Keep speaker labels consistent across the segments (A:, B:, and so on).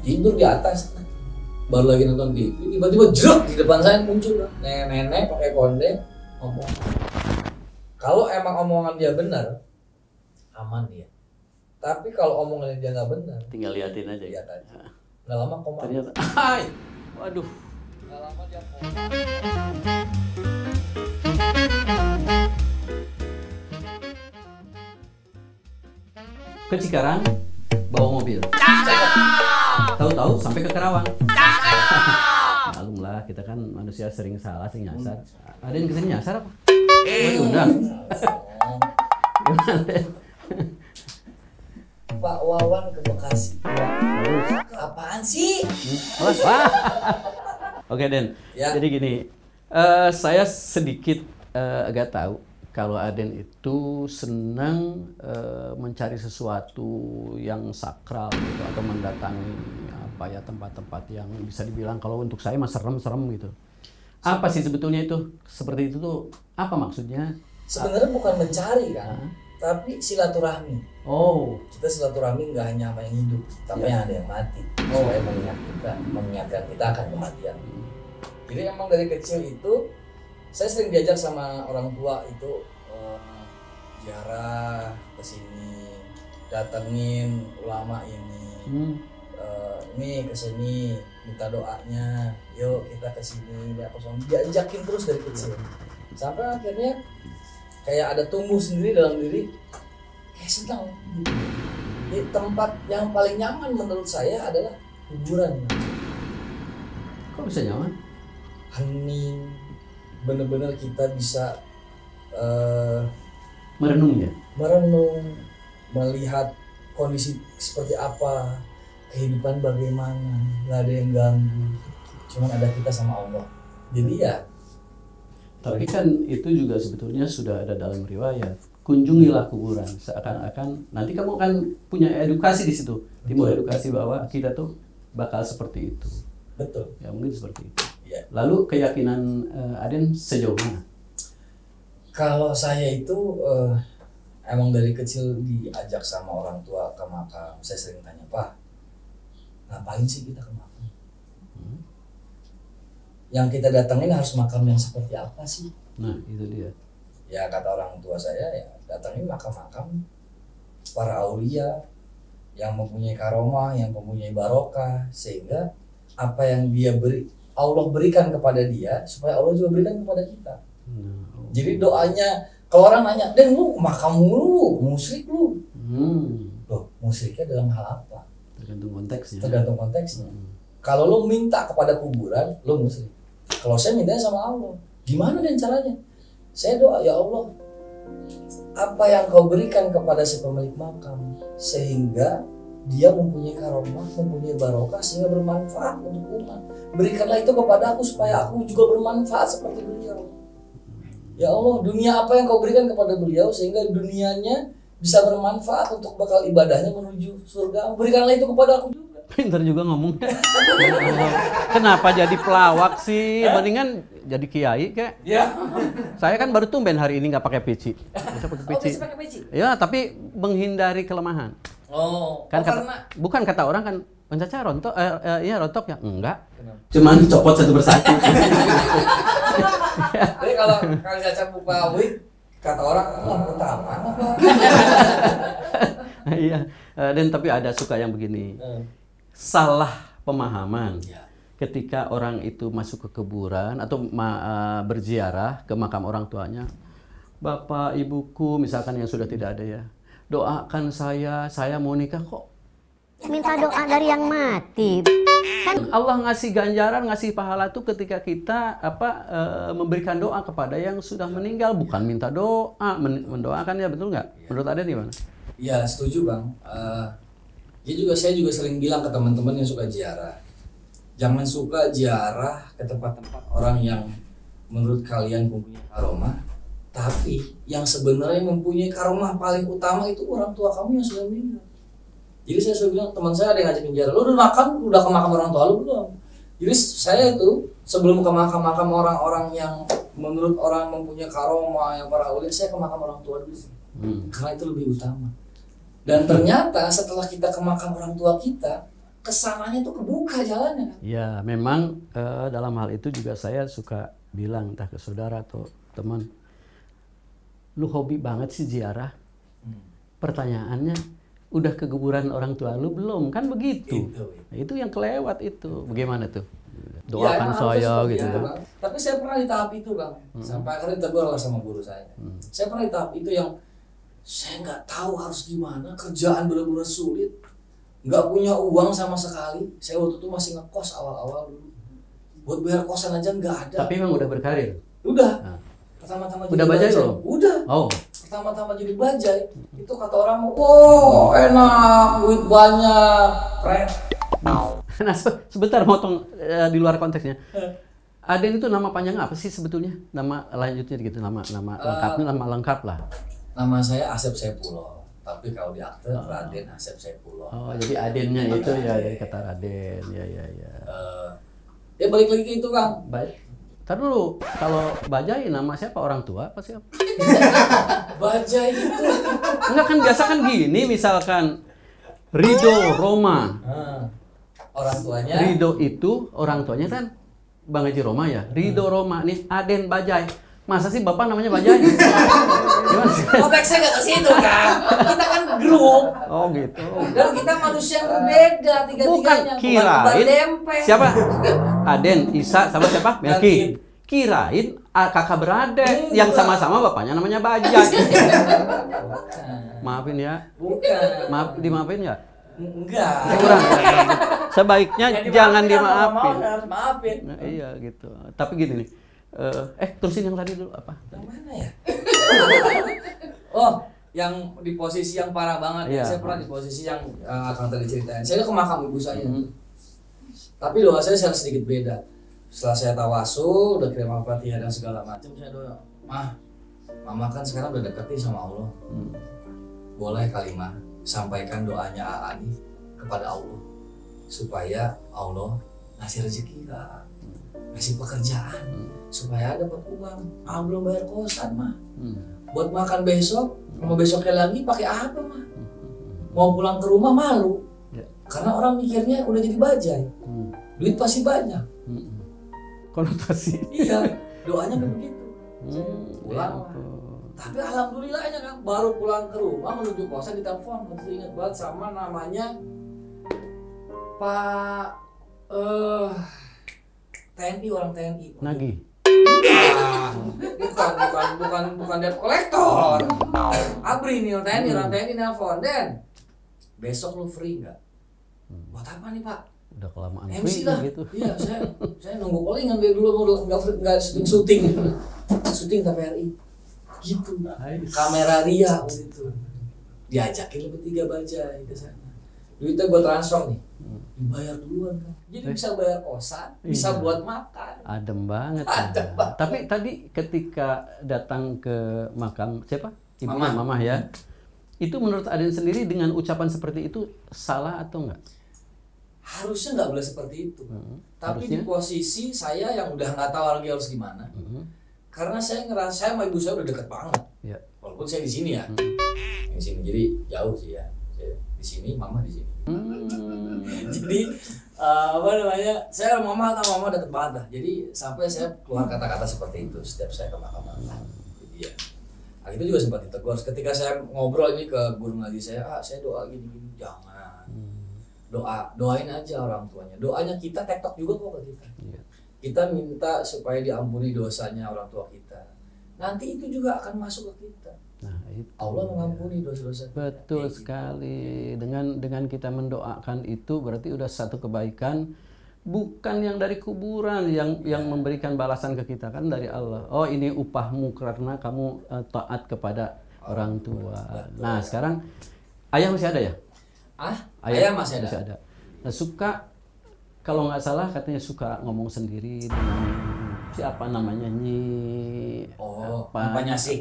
A: tidur di atas, baru lagi nonton TV, tiba-tiba jeruk di depan saya muncul nenek-nenek pakai konde ngomong. Kalau emang omongan dia benar, aman dia. Tapi kalau omongan dia nggak benar,
B: tinggal liatin aja.
A: Lihat aja. Nggak lama koma.
B: Ternyata, hai, waduh.
A: Nggak lama dia koma.
B: Ke Cikarang bawa mobil. Tahu-tahu sampai ke Karawang. Malum lah, kita kan manusia sering salah, sering nyasar. Ada yang kesini nyasar apa? Oh, diundang. Gimana?
A: Pak Wawan ke Bekasi. Apaan sih?
B: Wah. Oke Den.
A: Ya.
B: Jadi gini, saya sedikit agak tahu kalau Aden itu senang mencari sesuatu yang sakral gitu, atau mendatangi apa ya tempat-tempat yang bisa dibilang kalau untuk saya mah serem-serem gitu. Apa sih sebetulnya itu? Seperti itu tuh apa maksudnya?
A: Sebenarnya bukan mencari kan, tapi silaturahmi.
B: Oh,
A: Kita silaturahmi nggak hanya sama yang hidup, tapi yang ada yang mati. Supaya mengingatkan kita akan kematian. Jadi emang dari kecil itu saya sering diajak sama orang tua itu ziarah ke sini, datengin ulama ini, ini ke sini minta doanya, yuk kita ke sini, diajakin terus dari kecil. Sampai akhirnya kayak ada tumbuh sendiri dalam diri, kayak senang. Di tempat yang paling nyaman menurut saya adalah kuburan.
B: kok bisa nyaman?
A: Hening, bener-bener kita bisa
B: Merenung ya?
A: merenung, melihat kondisi seperti apa, kehidupan bagaimana, nggak ada yang ganggu, cuman ada kita sama Allah. Jadi ya.
B: Tapi kan itu juga sebetulnya sudah ada dalam riwayat. Kunjungilah kuburan, seakan-akan nanti kamu akan punya edukasi di situ. Timbul edukasi bahwa kita tuh bakal seperti itu.
A: Betul.
B: Ya mungkin seperti itu.
A: Ya.
B: Lalu keyakinan Aden sejauh mana?
A: Kalau saya itu emang dari kecil diajak sama orang tua ke makam. Saya sering tanya, Pak, ngapain sih kita ke makam? Yang kita datangin harus makam yang seperti apa sih?
B: Nah itu dia.
A: Ya kata orang tua saya, ya datangin makam-makam para aulia yang mempunyai karomah, yang mempunyai barokah, sehingga apa yang dia beri, Allah berikan kepada dia, supaya Allah juga berikan kepada kita. Jadi doanya, kalau orang nanya, Den lu makam lu, musyrik lu. Loh, musyriknya dalam hal apa?
B: Tergantung konteksnya.
A: Tergantung konteksnya. Kalau lo minta kepada kuburan, lo musyrik. Kalau saya mintanya sama Allah, gimana dan caranya? Saya doa, ya Allah, apa yang kau berikan kepada si pemilik makam, sehingga dia mempunyai karomah, mempunyai barokah, sehingga bermanfaat untuk umat. Berikanlah itu kepada aku supaya aku juga bermanfaat seperti beliau. Ya Allah, dunia apa yang kau berikan kepada beliau sehingga dunianya bisa bermanfaat untuk bakal ibadahnya menuju surga. Berikanlah itu kepada aku juga.
B: Pinter juga ngomong. Kenapa jadi pelawak sih? Mendingan jadi kiai kayak.
A: Ya.
B: Saya kan baru tumben hari ini nggak pakai peci. Bisa pakai peci.
A: Bisa pakai peci?
B: Ya, tapi menghindari kelemahan.
A: Oh,
B: Kan
A: karena
B: bukan kata orang kan Pencaca rontok, iya rontok ya? Enggak.
A: Kenapa?
B: Cuman copot satu persatu.
A: Jadi kalau Caca buka wig, kata orang, apaan apa?
B: Iya, dan tapi ada suka yang begini. Salah pemahaman. Ketika orang itu masuk ke kuburan atau berziarah ke makam orang tuanya, bapak, ibuku, misalkan yang sudah tidak ada ya, doakan saya mau nikah kok.
C: Minta doa dari yang mati.
B: Kan Allah ngasih ganjaran, ngasih pahala tuh ketika kita memberikan doa kepada yang sudah meninggal, bukan minta doa, mendoakan ya, betul nggak? Menurut Aden gimana?
A: Iya, setuju Bang. Saya juga sering bilang ke teman-teman yang suka ziarah, jangan suka ziarah ke tempat-tempat orang yang menurut kalian mempunyai karomah, tapi yang sebenarnya mempunyai karomah paling utama itu orang tua kamu yang sudah meninggal. Jadi saya selalu bilang, teman saya ada yang ngajakin ziarah, lu udah ke makam orang tua lu belum? Jadi saya itu sebelum ke makam-makam orang-orang yang menurut orang mempunyai karomah, yang para ulil, saya ke makam orang tua dulu. Karena itu lebih utama. Dan ternyata setelah kita ke makam orang tua kita, kesananya tuh kebuka jalannya kan.
B: Ya, memang dalam hal itu juga saya suka bilang entah ke saudara atau teman, lu hobi banget sih ziarah. Pertanyaannya, udah ke kuburan orang tua lu belum? Kan begitu. Itu yang kelewat itu. Bagaimana tuh? Doakan
A: emang
B: saya
A: harus
B: gitu
A: ya,
B: kan.
A: Bang. Tapi saya pernah di tahap itu Bang. Sampai akhirnya ditegur lah sama guru saya. Saya pernah di tahap itu yang saya nggak tahu harus gimana, kerjaan benar-benar sulit, nggak punya uang sama sekali. Saya waktu itu masih ngekos awal-awal dulu. Buat bayar kosan aja nggak ada.
B: Tapi memang udah berkarir.
A: Udah.
B: Nah.
A: Pertama-tama
B: Udah bajai belum?
A: Udah.
B: Oh.
A: Pertama-tama jadi bajai. Itu kata orang, wow enak, duit banyak, keren.
B: Nah, sebentar motong di luar konteksnya. Aden itu nama panjang apa sih sebetulnya? Nama lanjutnya gitu, nama lengkapnya, nama lengkap lah.
A: Nama saya Asep Saipullah, tapi kalau di akte Raden Asep Saipullah.
B: Oh, jadi Adennya itu ya dari kata Raden, ya.
A: Ya balik lagi ke itu Kang.
B: Baik. Ntar dulu, kalau Bajai nama siapa? Orang tua apa siapa?
A: Bajai itu.
B: Enggak kan biasa kan gini, misalkan Rido Roma.
A: Orang tuanya.
B: Rido itu orang tuanya kan Bang Haji Roma ya. Rido Roma nih Aden Bajai. Masa sih bapak namanya Bajai? Gimana sih?
A: Konteksnya nggak ke situ Kang. Kita kan grup.
B: Oh gitu.
A: Dan kita manusia yang berbeda tiga-tiganya.
B: Bukan kirain.
A: Dempe.
B: Siapa? Aden, Isa, sama siapa? Melki. Kirain kakak beradik yang sama-sama bapaknya namanya Bajai. Maafin ya.
A: Bukan.
B: Dimaafin ya?
A: Enggak.
B: Kurang. Sebaiknya
A: Ya,
B: jangan
A: dimaafin,
B: dimaafin.
A: harus maafin.
B: Nah, iya gitu. Tapi gini nih. Terusin yang tadi dulu apa?
A: Yang mana ya? Oh, yang di posisi yang parah banget.
B: Iya.
A: Saya pernah di posisi yang akan tadi ceritain. Saya ke makam ibu saya. Tapi doa saya sedikit beda. Setelah saya tawasul, udah kirim Al-Fatihah dan segala macam, saya doa, Mama kan sekarang udah deket nih sama Allah. Boleh kali Mah sampaikan doanya Aani kepada Allah supaya Allah ngasih rezeki Kak, ngasih pekerjaan, supaya dapat uang. Belum bayar kosan Mah. Buat makan besok, mau besoknya lagi pakai apa Mah? Mau pulang ke rumah malu. Karena orang mikirnya udah jadi bajai. Duit pasti banyak.
B: Konotasi.
A: Iya, doanya begitu. Pulang. Tapi alhamdulillahnya Kang, baru pulang ke rumah menuju kosan ditelepon, masih ingat banget sama namanya Pak TNI, orang TNI.
B: Nagih.
A: Bukan debt collector. Abri nih orang TNI, orang TNI nelfon, Den, besok lu free nggak? Buat apa nih Pak?
B: Udah kelamaan
A: MC
B: free
A: lah.
B: gitu.
A: Iya, saya nunggu callingan dari dulu nggak syuting tapi RI gitu. Kamera Ria gitu. Diajakin lu bertiga bajai ke sana. Duitnya gue transfer nih. Dibayar duluan kan. Jadi bisa bayar kosan, bisa buat makan.
B: Adem banget. Tapi tadi ketika datang ke makam siapa? Ibu Mama ya. Itu menurut Aden sendiri dengan ucapan seperti itu salah atau enggak?
A: Harusnya nggak boleh seperti itu. Tapi
B: harusnya?
A: di posisi saya yang udah nggak tahu lagi harus gimana. Karena saya ngerasa saya sama ibu saya udah deket banget.
B: Ya.
A: Walaupun saya di sini ya. Di sini jadi jauh sih ya. Saya di sini, Mama di sini. Jadi apa namanya? Saya sama Mama deket banget lah. Jadi sampai saya keluar kata-kata seperti itu setiap saya ke makam. Jadi ya. Nah, itu juga sempat ditegur. Ketika saya ngobrol ini ke guru ngaji saya, saya doa gini-gini, jangan. Doain aja orang tuanya. Doanya kita tektok juga kok ke kita. Kita minta supaya diampuni dosanya orang tua kita. Nanti itu juga akan masuk ke kita.
B: Nah, itu.
A: Allah mengampuni dosa-dosa kita.
B: Betul sekali. Dengan kita mendoakan itu berarti udah satu kebaikan, bukan yang dari kuburan yang memberikan balasan ke kita, kan dari Allah. Oh, ini upahmu karena kamu taat kepada orang tua.
A: Betul.
B: Nah, sekarang ayah masih ada ya?
A: Ayah masih ada.
B: Nah, suka kalau nggak salah katanya suka ngomong sendiri dengan siapa namanya
A: Penyasik.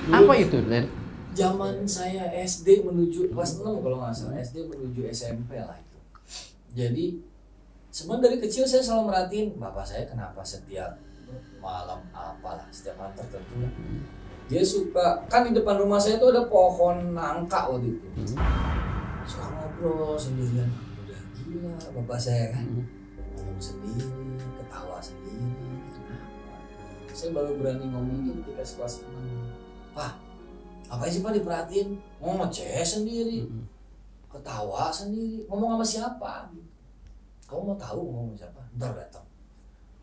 B: Apa itu, Len?
A: Zaman saya SD menuju kelas 6 kalau nggak salah, SD menuju SMP lah itu. Jadi sebenarnya dari kecil saya selalu merhatiin bapak saya kenapa setiap malam setiap malam tertentu dia suka, kan di depan rumah saya tuh ada pohon nangka waktu itu. Suka ngobrol sendirian, udah gila bapak saya kan. Ngomong sendiri, ketawa sendiri. Kenapa? Saya baru berani ngomongnya ketika kelas 6. Pak, apa sih Pak diperhatiin? Ngoceh sendiri, ketawa sendiri, ngomong sama siapa? Kamu mau tahu ngomong sama siapa? Ntar datang.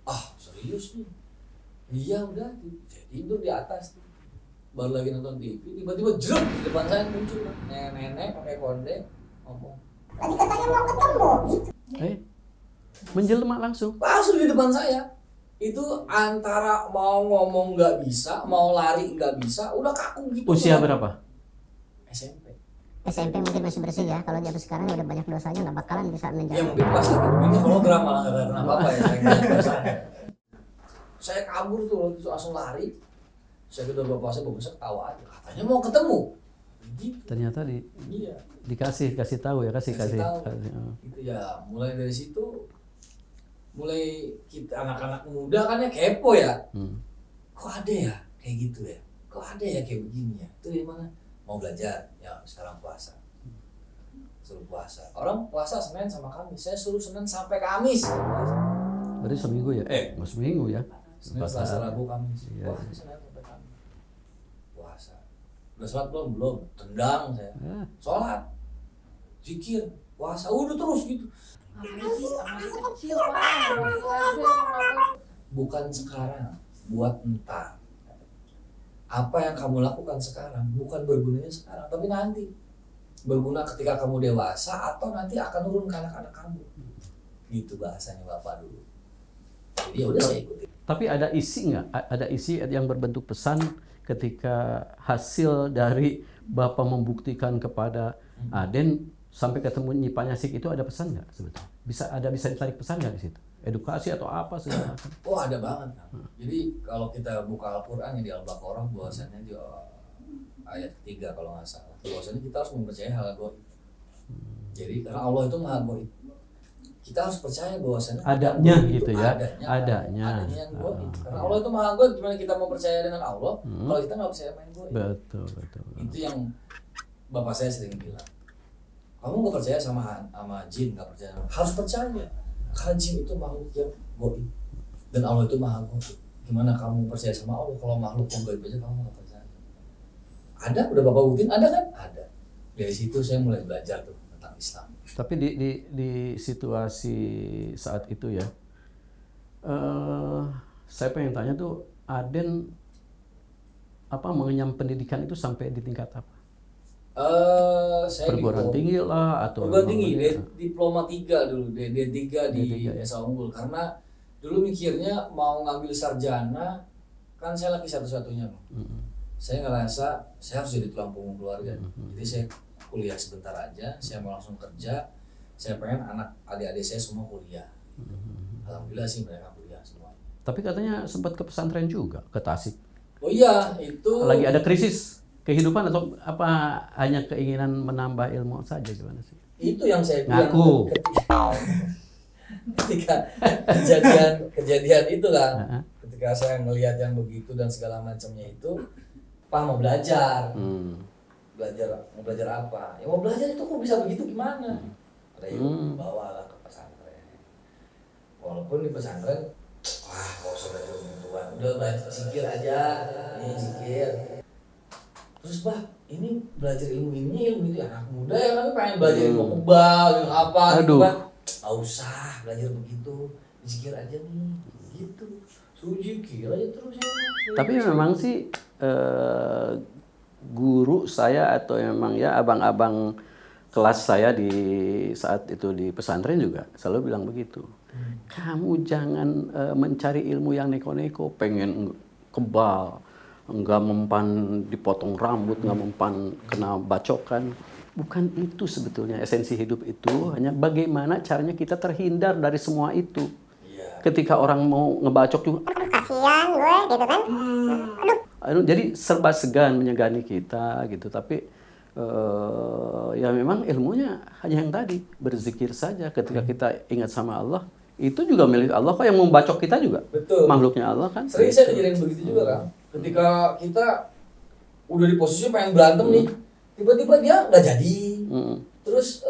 A: Ah serius nih? Iya udah, saya tidur di atas. Baru lagi nonton TV, tiba-tiba jeruk di depan saya muncul nenek-nenek pakai konde ngomong.
C: Tadi katanya mau ketemu gitu.
B: Menjelma langsung
A: Di depan saya. Itu antara mau ngomong nggak bisa, mau lari nggak bisa, udah kaku gitu.
B: usia berapa?
A: SMP.
C: SMP mungkin masih bersih ya. Kalau zaman sekarang udah banyak dosanya, nggak bakalan bisa
A: Ya
C: menjawab.
A: mungkin pas lagi begini hologram malah nggak kena apa-apa ya. Saya kabur tuh waktu itu langsung lari. Saya kedua bapak saya ketawa aja. Katanya mau ketemu. Gitu.
B: Ternyata
A: Iya.
B: dikasih tahu ya, kasih
A: Tahu.
B: oh.
A: Gitu ya. Mulai dari situ, mulai kita anak-anak muda kan ya kepo ya. Kok ada ya kayak gitu ya? Kok ada ya kayak begini ya? Itu dari mana? Mau belajar? Ya sekarang puasa. Suruh puasa. Orang puasa Senin sama Kamis. Saya suruh Senin sampai Kamis.
B: Berarti seminggu ya? Nggak seminggu ya?
A: Senin, Selasa, Rabu, Kamis.
B: Iya.
A: Wah, Senin sampai Kamis. Puasa. Udah sholat belum? Belum. Tendang saya. Sholat. Zikir. Puasa. Udah terus gitu. Bukan sekarang. Buat entar. Apa yang kamu lakukan sekarang bukan bergunanya sekarang, tapi nanti. Berguna ketika kamu dewasa atau nanti akan turun ke anak-anak kamu. Gitu bahasanya Bapak dulu. Jadi ya udah saya ikutin.
B: Tapi ada isi nggak? Ada isi yang berbentuk pesan ketika hasil dari Bapak membuktikan kepada Aden sampai ketemu Nyi Panyasik itu ada pesan nggak sebetulnya? Bisa ditarik pesan nggak di situ? Edukasi atau apa segala macam?
A: Oh ada banget. Jadi kalau kita buka Al-Quran yang di Al-Baqarah bahwasanya di ayat 3 kalau nggak salah, bahwasanya kita harus mempercayai hal gaib. Jadi karena Allah itu maha gaib. Kita harus percaya bahwasanya
B: adanya gitu ya,
A: adanya yang gaib. Karena Allah itu maha gaib, gimana kita mau percaya dengan Allah kalau kita nggak percaya main gaib?
B: Betul.
A: Itu yang bapak saya sering bilang. Kamu nggak percaya sama jin, nggak percaya, harus percaya. Karena jin itu makhluk yang gaib dan Allah itu maha gaib. Gimana kamu percaya sama Allah kalau makhluk yang gaib aja kamu nggak percaya? Ada, udah bapak buktiin, ada kan? Ada. Dari situ saya mulai belajar tuh tentang Islam.
B: Tapi di situasi saat itu ya, saya pengen tanya tuh, Aden mengenyam pendidikan itu sampai di tingkat apa?
A: Saya
B: perguruan tinggi lah atau
A: perguruan tinggi, diploma 3 dulu, D3 di Esa Unggul. Karena dulu mikirnya mau ngambil sarjana, kan saya laki satu-satunya. Saya ngerasa saya harus jadi tulang punggung keluarga. Jadi saya kuliah sebentar aja, saya mau langsung kerja. Saya pengen adik-adik saya semua kuliah. Alhamdulillah sih mereka kuliah semuanya.
B: Tapi katanya sempat ke pesantren juga, ke Tasik.
A: Oh iya, itu
B: lagi ada krisis kehidupan atau apa hanya keinginan menambah ilmu saja gimana sih?
A: Itu yang saya bilang
B: ngaku.
A: Ketika kejadian itu kan, ketika saya ngelihat yang begitu dan segala macamnya itu, Pak mau belajar. Mau belajar apa? Ya mau belajar itu kok bisa begitu gimana? Ada yang bawalah ke pesantren. Walaupun di pesantren, wah gak usah belajar begituan, udah belajar zikir aja, ini zikir. Terus ini belajar ilmu itu anak muda ya kan pengen belajar ilmu kebal, ilmu apa gitu kan. Gak usah belajar begitu, zikir aja nih, gitu. Suruh zikir aja terus ya.
B: Tapi memang sih guru saya atau memang ya abang-abang kelas saya di saat itu di pesantren juga selalu bilang begitu. Kamu jangan mencari ilmu yang neko-neko, pengen kebal, enggak mempan dipotong rambut, enggak mempan kena bacokan. Bukan itu sebetulnya esensi hidup itu, hanya bagaimana caranya kita terhindar dari semua itu. Ketika orang mau ngebacok juga,
C: kasihan gue gitu kan.
B: Jadi serba segan menyegani kita gitu, tapi ya memang ilmunya hanya yang tadi, berzikir saja. Ketika kita ingat sama Allah, itu juga milik Allah kok, yang membacok kita juga.
A: Betul.
B: Makhluknya Allah kan.
A: Sering saya kejadian begitu juga kan. Ketika kita udah di posisi pengen berantem nih, tiba-tiba dia nggak jadi. Terus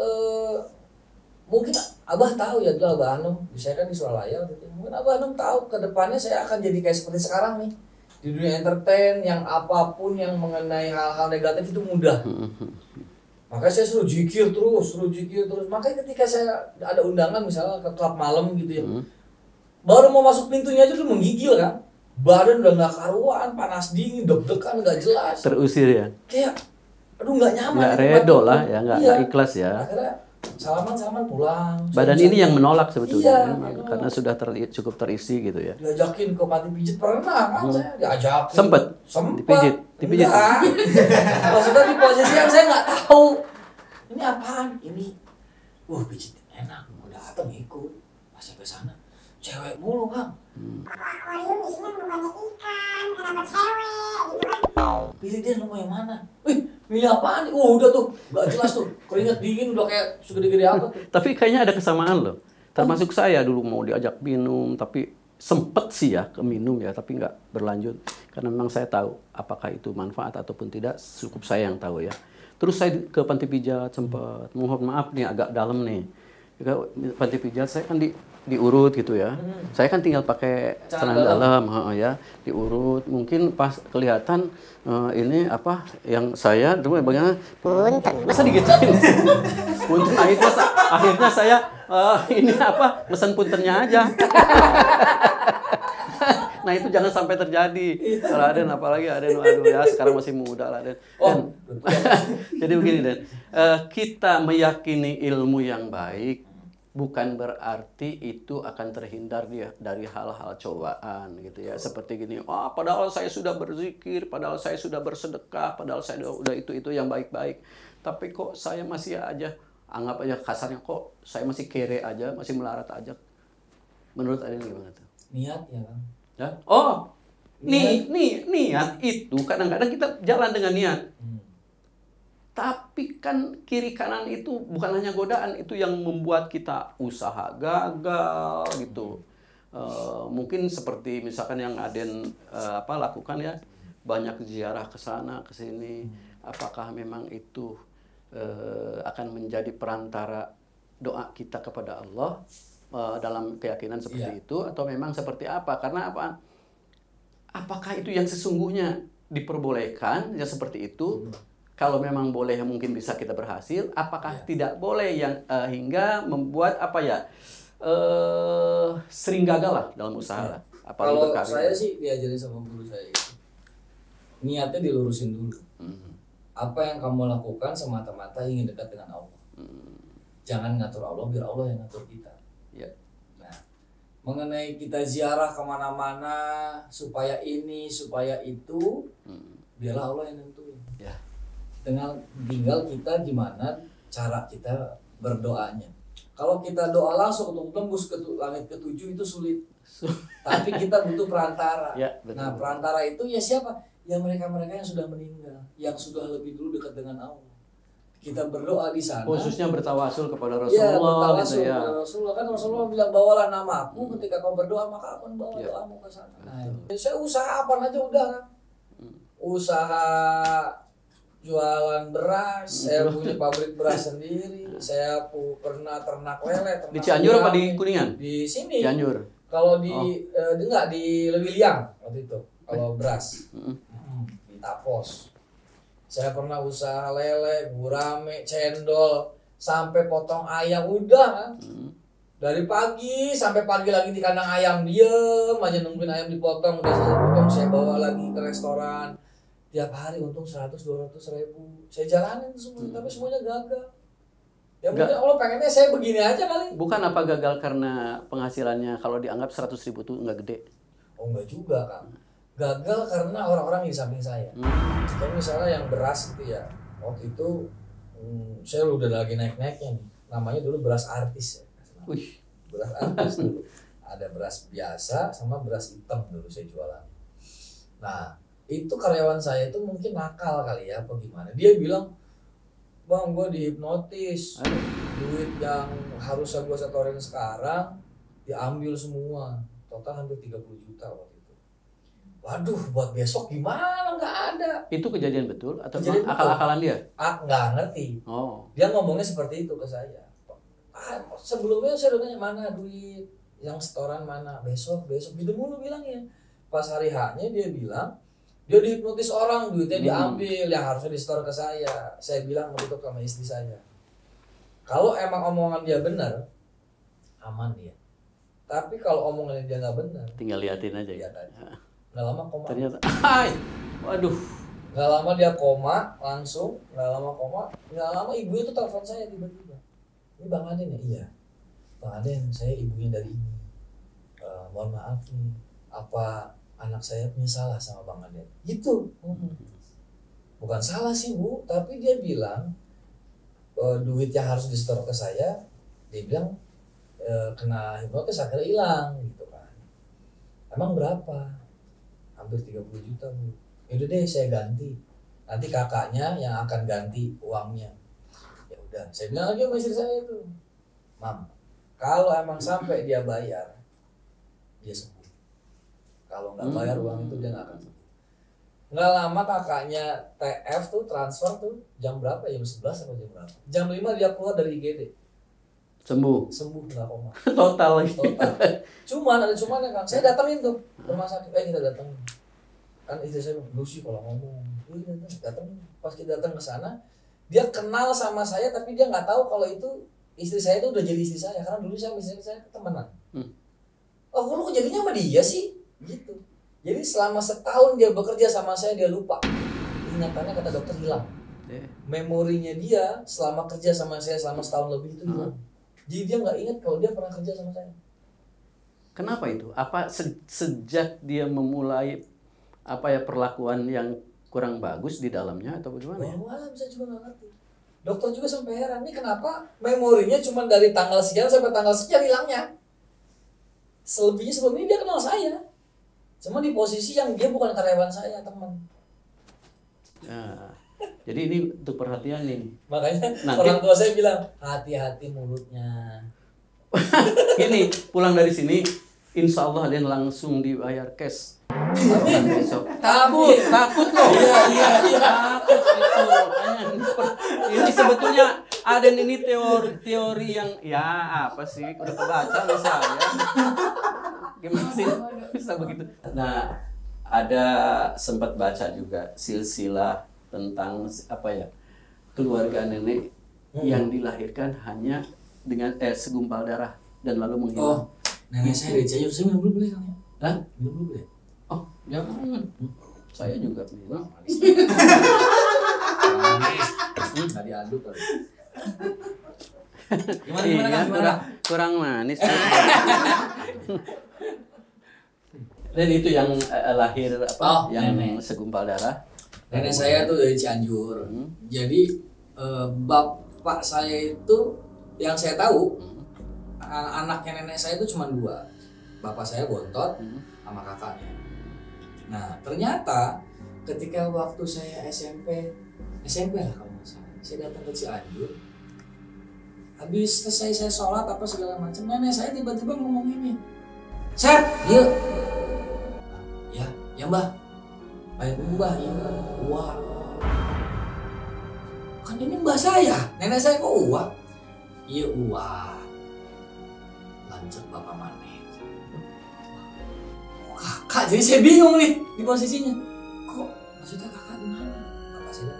A: mungkin Abah tahu ya dulu Abah Hanum, saya kan di Suralaya waktu itu. Mungkin Abah Hanum tahu ke depannya saya akan jadi kayak seperti sekarang nih. Di dunia entertain yang apapun yang mengenai hal-hal negatif itu mudah. Makanya saya suruh zikir terus. Makanya ketika saya ada undangan misalnya ke klub malam gitu ya. Baru mau masuk pintunya aja tuh menggigil kan. Badan udah nggak karuan, panas dingin, deg-degan nggak jelas.
B: Terusir ya.
A: Kayak aduh nggak nyaman.
B: Nggak redo lah ya, nggak ikhlas ya.
A: Akhirnya salaman pulang.
B: Badan ini yang menolak sebetulnya,
A: Iya,
B: karena sudah cukup terisi gitu ya.
A: Diajakin ke panti pijit pernah kan saya diajakin.
B: Sempet dipijit.
A: Enggak. Maksudnya di posisi yang saya nggak tahu. Ini apaan? Ini, pijit enak. Udah datang ikut. Pas sampai sana, cewek mulu Kang.
C: Akuarium isinya bukannya ikan, kenapa cewek gitu kan?
A: Pilih dia lu mau yang mana? Milih apaan? Udah tuh, nggak jelas tuh. Keringat dingin udah kayak segede-gede apa tuh.
B: Tapi kayaknya ada kesamaan loh. Termasuk saya dulu mau diajak minum, tapi sempet sih ya ke minum ya, tapi nggak berlanjut. Karena memang saya tahu apakah itu manfaat ataupun tidak, cukup saya yang tahu ya. Terus saya ke panti pijat sempat, mohon maaf nih agak dalam nih. Panti pijat saya kan diurut gitu ya. Saya kan tinggal pakai celana dalam, ya, diurut. Mungkin pas kelihatan ini apa yang saya dulu bagaimana?
C: Punten.
B: Masa digituin? Punten akhirnya saya ini apa? Mesen puntennya aja. Nah itu jangan sampai terjadi. Raden apalagi Raden, aduh ya sekarang masih muda Raden. Jadi begini Den, kita meyakini ilmu yang baik bukan berarti itu akan terhindar dari hal-hal cobaan gitu ya. Seperti gini, padahal saya sudah berzikir, padahal saya sudah bersedekah, padahal saya udah itu yang baik-baik. Tapi kok saya masih aja, anggap aja kasarnya, kok saya masih kere aja, masih melarat aja. Menurut Aden gimana tuh?
A: Niat ya Kang.
B: Ya? Niat itu kadang-kadang kita jalan dengan niat. Tapi kan kiri kanan itu bukan hanya godaan, itu yang membuat kita usaha gagal gitu. Mungkin seperti misalkan yang Aden lakukan ya, banyak ziarah ke sana ke sini. Apakah memang itu akan menjadi perantara doa kita kepada Allah dalam keyakinan seperti itu, atau memang seperti apa? Karena apa? Apakah itu yang sesungguhnya diperbolehkan ya seperti itu? Kalau memang boleh mungkin bisa kita berhasil. Apakah tidak boleh yang hingga membuat sering gagal lah dalam usaha lah.
A: Kalau saya sih diajarin sama guru saya itu, niatnya dilurusin dulu. Apa yang kamu lakukan semata-mata ingin dekat dengan Allah. Jangan ngatur Allah, biar Allah yang ngatur kita. Nah, mengenai kita ziarah kemana-mana supaya ini, supaya itu, biarlah Allah yang nentuin. Tinggal kita gimana cara kita berdoanya. Kalau kita doa langsung untuk tembus ke langit ketujuh itu sulit. Tapi kita butuh perantara. Nah, perantara itu ya siapa? Ya mereka-mereka yang sudah meninggal, yang sudah lebih dulu dekat dengan Allah. Kita berdoa di sana.
B: Khususnya bertawasul kepada Rasulullah.
A: Iya, bertawasul kepada Rasulullah. Kan Rasulullah bilang, bawalah namaku ketika kau berdoa, maka aku membawa doamu ke sana. Nah, saya usaha apa aja udah kan. Usaha jualan beras, saya punya pabrik beras sendiri, saya pernah ternak lele,
B: di Cianjur apa di Kuningan?
A: Di sini.
B: Cianjur.
A: Kalau di enggak di Lewiliang waktu itu. Kalau beras di Tapos. Saya pernah usaha lele, gurame, cendol, sampai potong ayam udah kan. Dari pagi sampai pagi lagi di kandang ayam, diem aja nungguin ayam dipotong, udah selesai potong saya bawa lagi ke restoran. Tiap hari untung 100-200 ribu. Saya jalanin semua, tapi semuanya gagal. Ya mungkin Allah pengennya saya begini aja kali.
B: Bukan apa gagal karena penghasilannya kalau dianggap 100 ribu itu nggak gede?
A: Oh enggak juga Kang. Gagal karena orang-orang di samping saya. Kayak misalnya yang beras gitu ya. Waktu itu saya udah lagi naik-naiknya nih. Namanya dulu beras artis ya. Beras artis dulu. Ada beras biasa sama beras hitam dulu saya jualan. Nah, itu karyawan saya itu mungkin nakal kali ya apa gimana. Dia bilang, "Bang, gue dihipnotis. Duit yang harusnya gue setorin sekarang diambil semua. Total hampir 30 juta waktu itu." Waduh, buat besok gimana? Nggak ada.
B: Itu kejadian betul atau
A: kejadian
B: akal-akalan dia?
A: Nggak ngerti.
B: Oh.
A: Dia ngomongnya seperti itu ke saya. Sebelumnya saya udah nanya mana duit yang setoran mana, besok gitu mulu bilangnya. Pas hari H-nya dia bilang dia dihipnotis orang, duitnya diambil yang harusnya disetor ke saya. Saya bilang waktu itu sama istri saya, kalau emang omongan dia benar aman dia, tapi kalau omongannya dia nggak benar
B: Tinggal liatin aja ya.
A: lihat aja. Nggak lama koma.
B: Ternyata, waduh.
A: Nggak lama dia koma langsung, nggak lama ibu itu telepon saya tiba-tiba. Ini Bang Aden ya? Iya. Bang Aden, saya ibunya dari ini. Mohon maaf nih, apa anak saya punya salah sama Bang Aden? Gitu. Bukan salah sih Bu, tapi dia bilang duit yang harus disetor ke saya, dia bilang kena hipnotis akhirnya hilang gitu kan. Emang berapa? Hampir 30 juta Bu. Yaudah deh saya ganti. Nanti kakaknya yang akan ganti uangnya. Ya udah, saya bilang lagi sama istri saya itu, Mam, kalau emang sampai dia bayar, dia sembuh. Kalau nggak bayar uang itu dia nggak akan sembuh. Nggak lama kakaknya TF tuh transfer tuh jam berapa? Jam 11 atau jam berapa? Jam 5 dia keluar dari IGD.
B: Sembuh
A: Nggak koma.
B: total lagi.
A: Total. Ada cuman kan. Saya datengin tuh rumah sakit. Kita datengin. Kan istri saya bilang, sih kalau ngomong. Datengin. Pas kita datang ke sana, dia kenal sama saya tapi dia nggak tahu kalau itu istri saya itu udah jadi istri saya, karena dulu saya temenan. Oh, lu kok jadinya sama dia sih? Gitu. Jadi selama setahun dia bekerja sama saya, dia lupa. Ingatannya kata dokter hilang. Memorinya dia selama kerja sama saya selama setahun lebih itu hilang. Jadi dia nggak ingat kalau dia pernah kerja sama saya.
B: Kenapa itu? Apa sejak dia memulai perlakuan yang kurang bagus di dalamnya atau bagaimana ya?
A: Walau saya juga nggak ngerti. Dokter juga sampai heran, ini kenapa memorinya cuma dari tanggal sekian sampai tanggal sekian hilangnya. Selebihnya sebelum ini dia kenal saya. Cuma di posisi yang dia bukan karyawan saya, teman.
B: Nah, jadi ini untuk perhatian nih.
A: Makanya
B: Nanti,
A: orang tua saya bilang, hati-hati mulutnya.
B: ini pulang dari sini, insya Allah Aden langsung dibayar cash. Besok. Takut loh.
A: Iya.
B: Takut itu. Ini sebetulnya Aden ini teori yang ya apa sih? Udah kebaca nih saya. Gimana sih bisa begitu? Nah, ada sempat baca juga silsilah tentang keluarga nenek yang dilahirkan hanya dengan segumpal darah dan lalu menghilang.
A: Nenek saya dari Cianjur, saya minum dulu boleh Kang?
B: Hah?
A: Minum dulu boleh?
B: Oh, jangan. Saya juga minum.
A: Nggak diaduk kali.
B: Gimana Kang? Kurang manis. Dan itu yang lahir yang nenek. Segumpal darah.
A: Nenek saya tuh dari Cianjur. Jadi bapak saya itu yang saya tahu anaknya nenek saya itu cuma 2. Bapak saya bontot sama kakaknya. Nah ternyata ketika waktu saya SMP lah kalau nggak salah, saya datang ke Cianjur. Habis selesai saya sholat apa segala macam, nenek saya tiba-tiba ngomong ini, Sep, yuk. Ya mbah. Baik mbah, iya. Wah. Kan ini mbah saya, nenek saya kok uah? Iya uah. Lanjut bapak mana? Kakak, jadi saya bingung nih di posisinya. Kok maksudnya kakak gimana? Bapak saya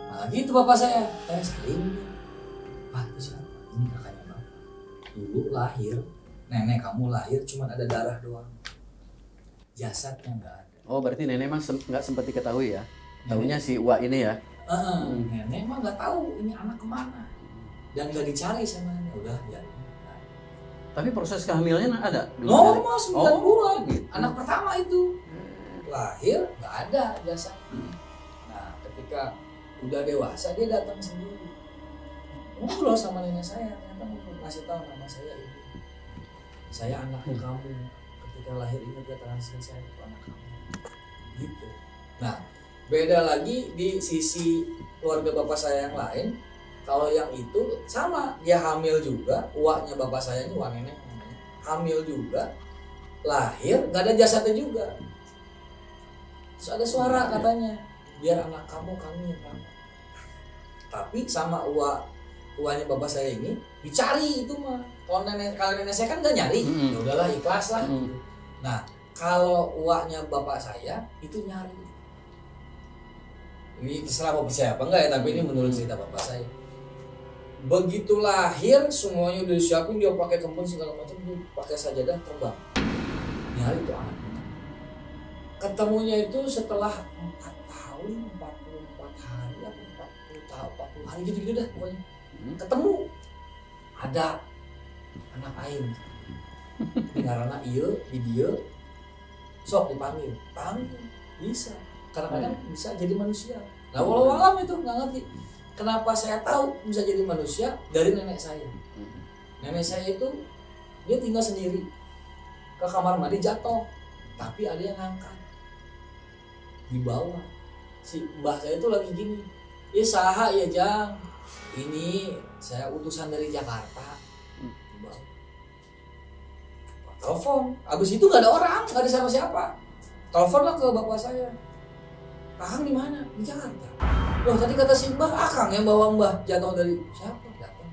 A: malah gitu bapak saya. Salim. Pak, itu siapa? Ini kakaknya bapak. Dulu lahir, nenek kamu lahir cuma ada darah doang. Jasadnya nggak ada.
B: Oh, berarti nenek emang nggak sempat diketahui ya? Taunya si Wak ini ya?
A: Nenek emang nggak tahu ini anak kemana. Dan nggak dicari sama nenek. Udah, ya.
B: Tapi proses kehamilannya ada?
A: Normal 9 bulan.
B: Gitu.
A: Anak pertama itu. Lahir nggak ada jasadnya. Nah, ketika udah dewasa dia datang sendiri. Ngobrol sama nenek saya. Ternyata mau ngasih tahu nama saya ini. Saya anaknya kamu. Ketika lahir ini dia transfer saya itu anak kamu. Gitu. Nah, beda lagi di sisi keluarga bapak saya yang lain. Kalau yang itu sama, dia hamil juga, uaknya bapak saya ini, uak nenek namanya, hamil juga, lahir, gak ada jasadnya juga. Terus ada suara katanya, biar anak kamu yang rawat. Tapi sama uak uangnya bapak saya ini dicari itu mah. Kalau nenek saya kan nggak nyari, ya udahlah ikhlas lah. Gitu. Nah kalau uangnya bapak saya itu nyari. Ini terserah mau percaya apa enggak ya, tapi ini menurut cerita bapak saya. Begitu lahir semuanya udah disiapin, dia pakai kebun segala macam, dia pakai sajadah terbang. Nyari itu anak. Ketemunya itu setelah 4 tahun, 44 hari atau 40 tahun, 40 hari gitu-gitu dah pokoknya. Ketemu ada anak aing. Dengarana ieu di dieu sok dipanggil. Panggil bisa. Kadang-kadang bisa jadi manusia. Nah, walau alam itu nggak ngerti. Kenapa saya tahu bisa jadi manusia dari nenek saya. Nenek saya itu dia tinggal sendiri. Ke kamar mandi jatuh, tapi ada yang ngangkat. Di bawah. Si mbah saya itu lagi gini. Ya saha ya Jang. Ini saya utusan dari Jakarta. Di bawah. Telepon. Abis itu nggak ada orang, nggak ada siapa-siapa. Teleponlah ke bapak saya. Akang di mana? Di Jakarta. Loh tadi kata si Mbah, Akang yang bawa Mbah jatuh dari siapa? Datang.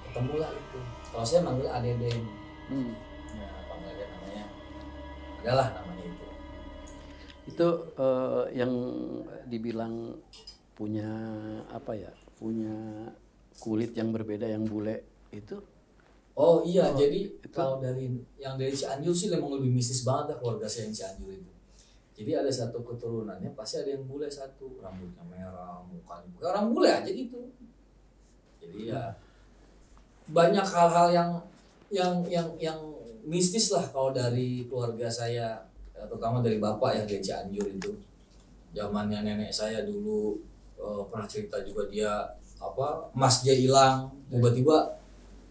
A: Ketemulah itu. Kalau saya manggil Adeden. Nah, panggilannya namanya adalah namanya itu.
B: Itu yang dibilang punya apa ya? Punya kulit yang berbeda, yang bule itu.
A: Oh iya, jadi itu. Kalau dari Cianjur sih memang lebih mistis banget dah keluarga saya yang Cianjur itu. Jadi ada satu keturunannya pasti ada yang bule satu, rambutnya merah, mukanya bukan orang bule aja gitu. Jadi ya banyak hal-hal yang mistis lah kalau dari keluarga saya, terutama dari bapak ya dari Cianjur itu. Zamannya nenek saya dulu pernah cerita juga dia emas dia hilang, tiba-tiba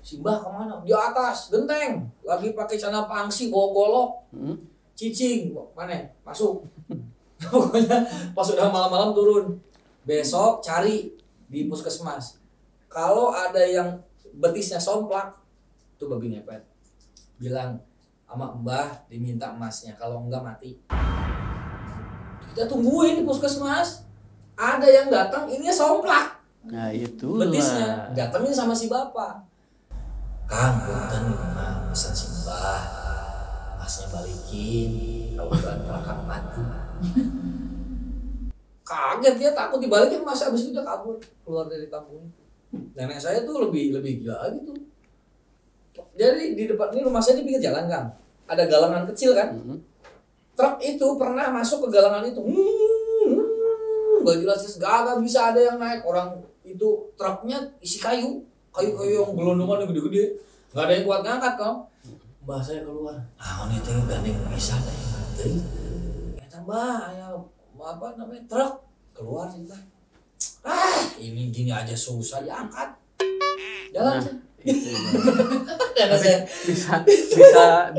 A: si Mbah kemana? Di atas genteng, lagi pakai celana pangsi bawa golok. Cicing, mana? Masuk. Pokoknya pas udah malam-malam turun. Besok cari di puskesmas. Kalau ada yang betisnya somplak, tuh babi ngepet. Bilang sama Mbah diminta emasnya, kalau enggak mati. Kita tungguin di puskesmas. Ada yang datang, ini somplak.
B: Nah itu
A: betisnya, datangin sama si bapak. Kang, punten mah pesan si Mbah. Masnya balikin, kalau udah Kang mati. Kaget dia, takut dibalikin, mas abis itu udah kabur keluar dari kampung itu. Nenek saya tuh lebih gila gitu. Jadi di depan ini rumah saya di pinggir jalan kan, ada galangan kecil kan. Truk itu pernah masuk ke galangan itu. Gak jelas gak bisa ada yang naik. Orang itu truknya isi kayu yang gelondongan gede-gede. Gak ada yang kuat ngangkat kan. Mbah saya keluar, ini teh gandeng bisa teh. Kata Mbah, ayo apa namanya truk keluar sih Mbah. Ini gini aja susah diangkat. Jalan sih.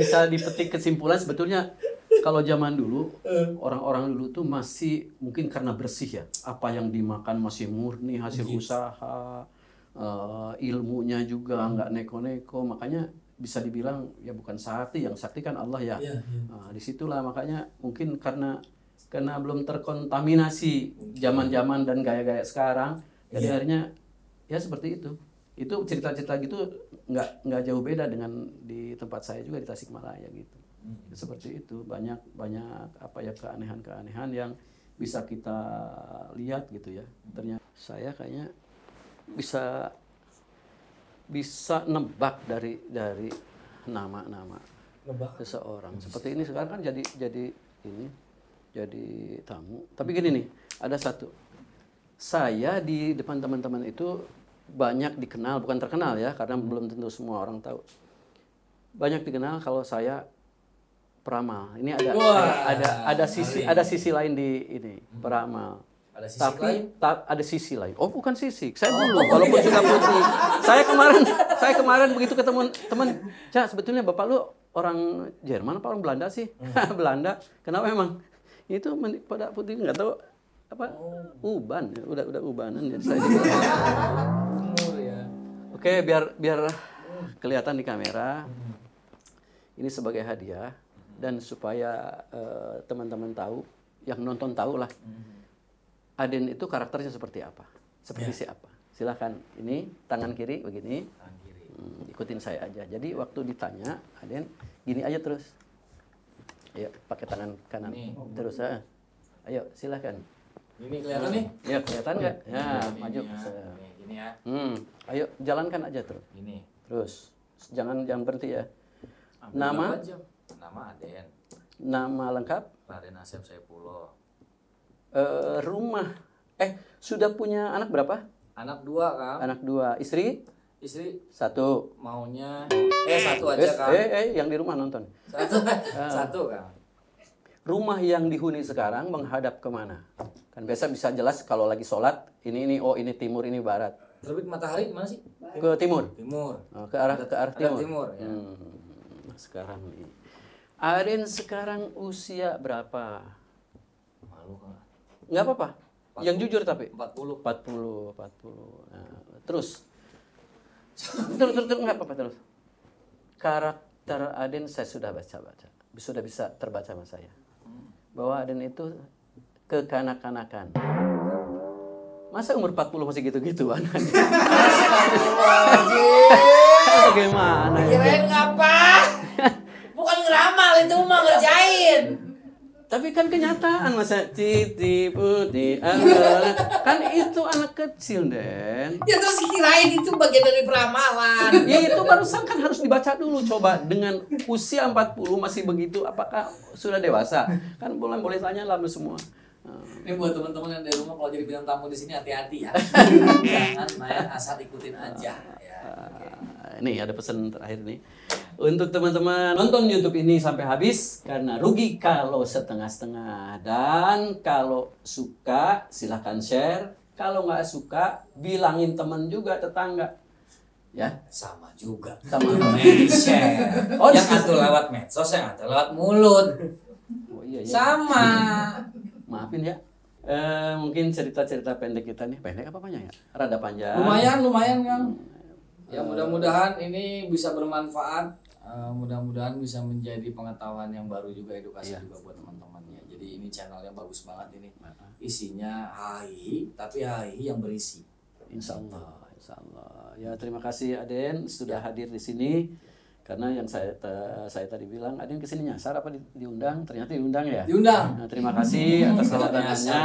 B: Bisa dipetik kesimpulan sebetulnya kalau zaman dulu orang-orang dulu tuh masih mungkin karena bersih ya, apa yang dimakan masih murni hasil usaha, ilmunya juga nggak neko-neko, makanya bisa dibilang ya bukan sakti, yang sakti kan Allah ya. Nah, disitulah makanya mungkin karena belum terkontaminasi zaman-zaman dan gaya-gaya sekarang, jadi akhirnya ya seperti itu. Itu cerita-cerita gitu nggak jauh beda dengan di tempat saya juga di Tasikmalaya gitu. Seperti itu banyak apa ya keanehan-keanehan yang bisa kita lihat gitu ya. Ternyata saya kayaknya bisa nebak dari nama-nama seseorang. Seperti ini sekarang kan jadi tamu. Tapi gini nih, ada satu. Saya di depan teman-teman itu banyak dikenal, bukan terkenal ya, karena belum tentu semua orang tahu. Banyak dikenal kalau saya peramal. Ini ada sisi lain di ini, peramal. Ada sisi lain. Oh, bukan sisi. Saya belum. Walaupun sudah putih. Saya kemarin begitu ketemu teman, Cak, sebetulnya Bapak lu orang Jerman apa orang Belanda sih? Belanda. Kenapa emang? Itu pada putih nggak tahu apa? Uban. Udah ubanan ya saya. Oke, biar kelihatan di kamera. Ini sebagai hadiah dan supaya teman-teman tahu, yang nonton tahu lah. Aden itu karakternya seperti apa? Seperti siapa? Silahkan. Ini tangan kiri begini.
A: Tangan kiri.
B: Ikutin saya aja. Jadi waktu ditanya, Aden gini aja terus. Ayo pakai tangan kanan.
A: Ini.
B: Terus ayo silahkan.
A: Ini kelihatan nih?
B: Ya kelihatan nggak? Ya
A: Ini,
B: maju.
A: Gini ya.
B: Ayo jalankan aja terus.
A: Ini.
B: Terus jangan berhenti ya.
A: Ambil
B: Nama?
A: berapa jam? Nama Aden.
B: Nama lengkap?
A: Raden Asep Saifullah.
B: Rumah. Sudah punya anak berapa?
A: Anak 2, Kang.
B: Anak 2. Istri?
A: Istri
B: 1.
A: maunya satu aja, Kang.
B: Yang di rumah nonton.
A: Satu, Kang.
B: Rumah yang dihuni sekarang menghadap kemana? Kan biasa bisa jelas kalau lagi sholat, ini timur, ini barat.
A: Terbit matahari mana sih?
B: Ke timur.
A: Timur.
B: Ke arah timur.
A: Timur ya.
B: Sekarang nih. Aden sekarang usia berapa?
A: Malu, Kang.
B: Nggak apa-apa. Yang jujur tapi
A: 40.
B: 40. Nah, terus nggak apa-apa terus. Karakter Aden saya sudah baca. Sudah bisa terbaca sama saya. Bahwa Aden itu kekanak-kanakan. Masa umur 40 masih gitu-gituan? Bagaimana?
A: Kirain ngapa? Bukan ngeramal itu mah ngerjain.
B: Tapi kan kenyataan masa Titi Putih kan itu anak kecil, Den.
A: Ya terus kirain itu bagian dari peramalan.
B: Ya itu barusan kan harus dibaca dulu. Coba dengan usia 40 masih begitu, apakah sudah dewasa? Kan boleh tanya lah semua.
A: Ini buat teman-teman yang dari rumah kalau jadi bintang tamu di sini hati-hati ya. Jangan main asal ikutin aja ya.
B: Ini ada pesan terakhir nih. Untuk teman-teman nonton YouTube ini sampai habis karena rugi kalau setengah-setengah. Dan kalau suka silahkan share. Kalau nggak suka bilangin teman juga, tetangga. Ya,
A: Sama juga.
B: sama.
A: Share.
B: Oh,
A: yang satu lewat medsos, yang satu lewat mulut.
B: Oh iya ya.
A: Sama.
B: Maafin ya. Mungkin cerita-cerita pendek kita nih, pendek apa banyak ya? Rada panjang.
A: Lumayan Kang. Ya mudah-mudahan ini bisa bermanfaat. Mudah-mudahan bisa menjadi pengetahuan yang baru juga, edukasi juga buat teman-temannya. Jadi ini channelnya bagus banget ini. Isinya HI, tapi HI yang berisi.
B: Insya Allah. Ya terima kasih Aden sudah hadir di sini. Karena yang saya tadi bilang, Aden kesini nyasar apa diundang? Ternyata diundang ya.
A: Diundang.
B: Nah, terima kasih atas kedatangannya.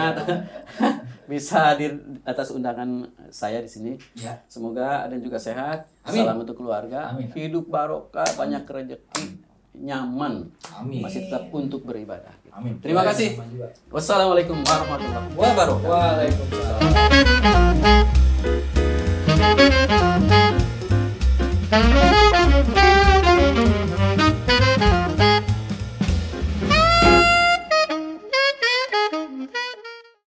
B: Bisa hadir atas undangan saya di sini.
A: Ya.
B: Semoga Aden juga sehat.
A: Amin.
B: Salam untuk keluarga.
A: Amin.
B: Hidup barokah, banyak rezeki, nyaman.
A: Amin.
B: Masih tetap untuk beribadah.
A: Amin.
B: Terima kasih.
A: Sama juga.
B: Wassalamualaikum warahmatullahi wabarakatuh.
A: Waalaikumsalam.